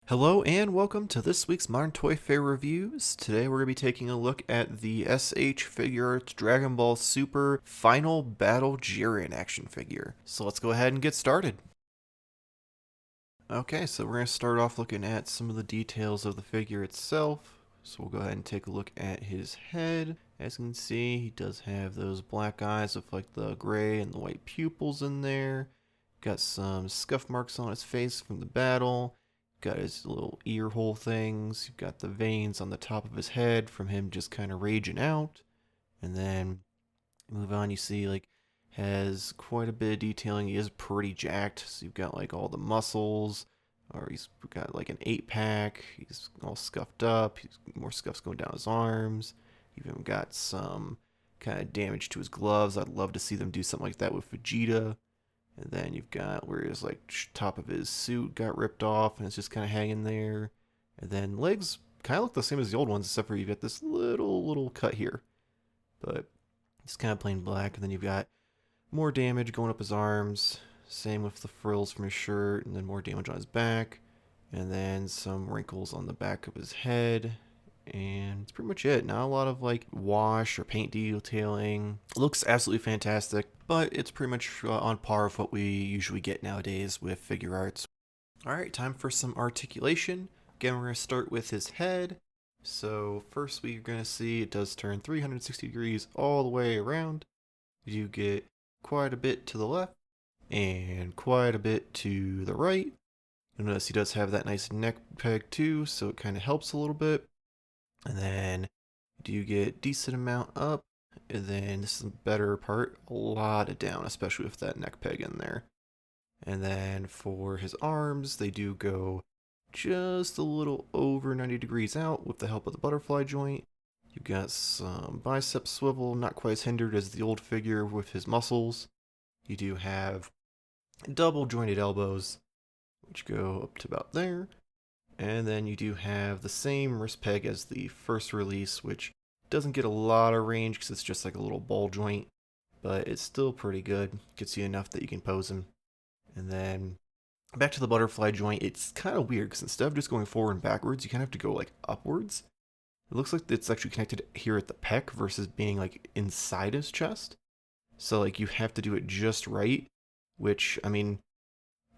Hello and welcome to this week's Modern Toyfare Reviews. Today we're going to be taking a look at the SH Figuarts Dragon Ball Super Final Battle Jiren action figure. So let's go ahead and get started. Okay, so we're going to start off looking at some of the details of the figure itself. So we'll go ahead and take a look at his head. As you can see, he does have those black eyes with like the gray and the white pupils in there. Got some scuff marks on his face from the battle. Got his little ear hole things. You've got the veins on the top of his head from him just kind of raging out. And then move on, you see like has quite a bit of detailing. He is pretty jacked. So you've got like all the muscles, or he's got like an 8-pack. He's all scuffed up. More scuffs going down his arms. You've even got some kind of damage to his gloves. I'd love to see them do something like that with Vegeta. And then you've got where his like top of his suit got ripped off and it's just kind of hanging there. And then legs kind of look the same as the old ones, except for you've got this little cut here. But it's kind of plain black. And then you've got more damage going up his arms. Same with the frills from his shirt. And then more damage on his back. And then some wrinkles on the back of his head. And it's pretty much it. Not a lot of like wash or paint detailing. It looks absolutely fantastic, but it's pretty much on par with what we usually get nowadays with figure arts. Alright, time for some articulation. Again, we're going to start with his head. So first we're going to see it does turn 360 degrees all the way around. You get quite a bit to the left and quite a bit to the right. You'll notice he does have that nice neck peg too, so it kind of helps a little bit. And then you get decent amount up, and then this is the better part, a lot of down, especially with that neck peg in there. And then for his arms, they do go just a little over 90 degrees out with the help of the butterfly joint. You've got some bicep swivel, not quite as hindered as the old figure with his muscles. You do have double jointed elbows, which go up to about there. And then you do have the same wrist peg as the first release, which doesn't get a lot of range because it's just like a little ball joint, but it's still pretty good. Gets you enough that you can pose him. And then back to the butterfly joint, it's kind of weird because instead of just going forward and backwards, you kind of have to go like upwards. It looks like it's actually connected here at the pec versus being like inside his chest. So like you have to do it just right, which, I mean,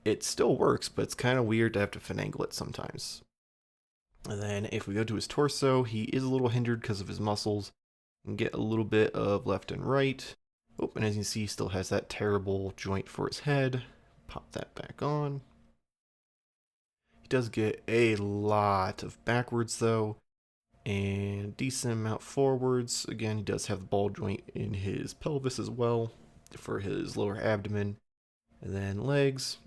it still works, but it's kind of weird to have to finagle it sometimes. And then if we go to his torso, he is a little hindered because of his muscles. You can get a little bit of left and right. Oh, and as you can see, he still has that terrible joint for his head. Pop that back on. He does get a lot of backwards though, and decent amount forwards. Again, he does have the ball joint in his pelvis as well for his lower abdomen. And then legs,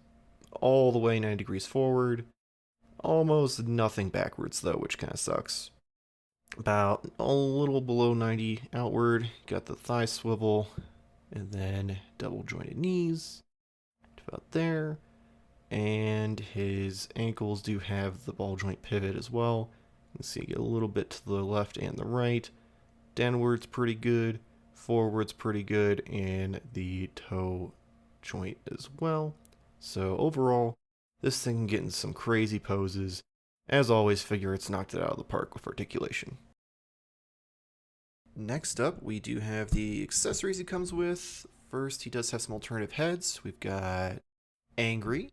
all the way 90 degrees forward. Almost nothing backwards though, which kind of sucks. About a little below 90 outward. Got the thigh swivel, and then double jointed knees. About there. And his ankles do have the ball joint pivot as well. You can see you get a little bit to the left and the right. Downwards pretty good. Forwards pretty good. And the toe joint as well. So overall, this thing can get in some crazy poses. As always, Figuarts knocked it out of the park with articulation. Next up, we do have the accessories he comes with. First, he does have some alternative heads. We've got Angry,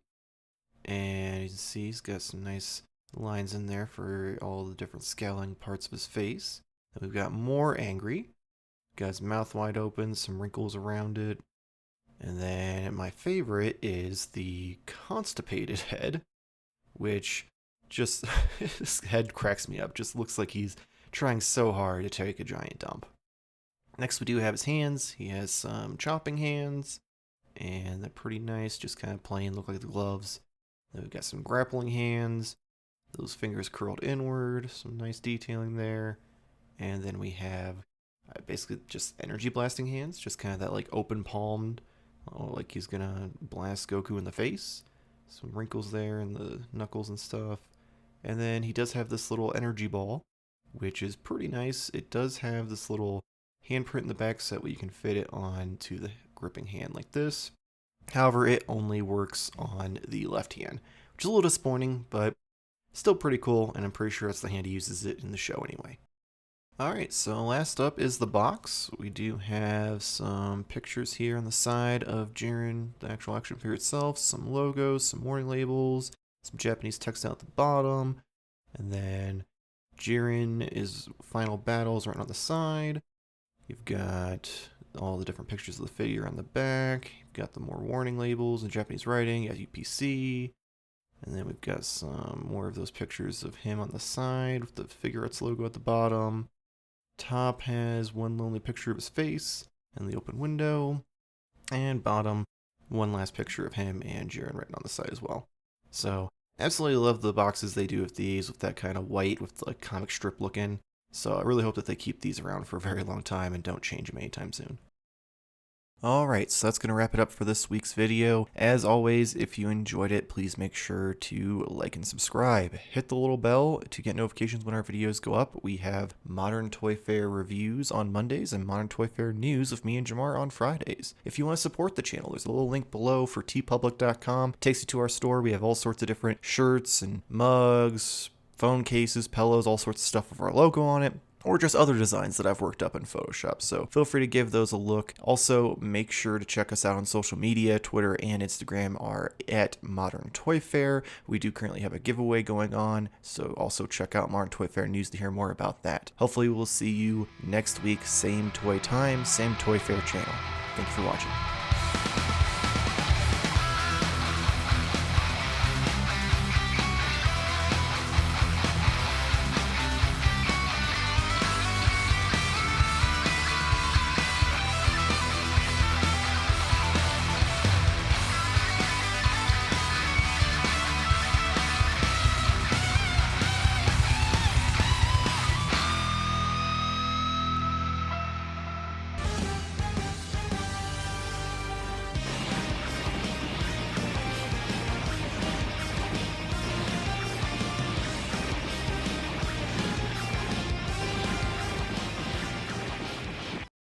and you can see he's got some nice lines in there for all the different scaling parts of his face. Then we've got more Angry. Got his mouth wide open, some wrinkles around it. And then my favorite is the constipated head, which just, his head cracks me up. Just looks like he's trying so hard to take a giant dump. Next we do have his hands. He has some chopping hands, and they're pretty nice, just kind of plain, look like the gloves. Then we've got some grappling hands, those fingers curled inward, some nice detailing there. And then we have basically just energy blasting hands, just kind of that like open palmed. Oh, like he's gonna blast Goku in the face. Some wrinkles there in the knuckles and stuff. And then he does have this little energy ball, which is pretty nice. It does have this little handprint in the back so that way you can fit it onto the gripping hand like this. However, it only works on the left hand, which is a little disappointing, but Still pretty cool, and I'm pretty sure that's the hand he uses it in the show anyway. Alright, so last up is the box. We do have some pictures here on the side of Jiren, the actual action figure itself, some logos, some warning labels, some Japanese text down at the bottom, and then Jiren is Final Battles right on the side. You've got all the different pictures of the figure on the back. You've got the more warning labels and Japanese writing as UPC. And then we've got some more of those pictures of him on the side with the Figuarts logo at the bottom. Top has one lonely picture of his face and the open window. And bottom, one last picture of him and Jiren written on the side as well. So, absolutely love the boxes they do with these, with that kind of white, with like comic strip looking. So I really hope that they keep these around for a very long time and don't change them anytime soon. Alright, so that's going to wrap it up for this week's video. As always, if you enjoyed it, please make sure to like and subscribe. Hit the little bell to get notifications when our videos go up. We have Modern Toyfare reviews on Mondays and Modern Toyfare news with me and Jamar on Fridays. If you want to support the channel, there's a little link below for tpublic.com. It takes you to our store. We have all sorts of different shirts and mugs, phone cases, pillows, all sorts of stuff with our logo on it, or just other designs that I've worked up in Photoshop, so feel free to give those a look. Also, make sure to check us out on social media. Twitter and Instagram are at Modern Toyfare. We do currently have a giveaway going on, so also check out Modern Toyfare news to hear more about that. Hopefully we'll see you next week, same toy time, same Toyfare channel. Thank you for watching.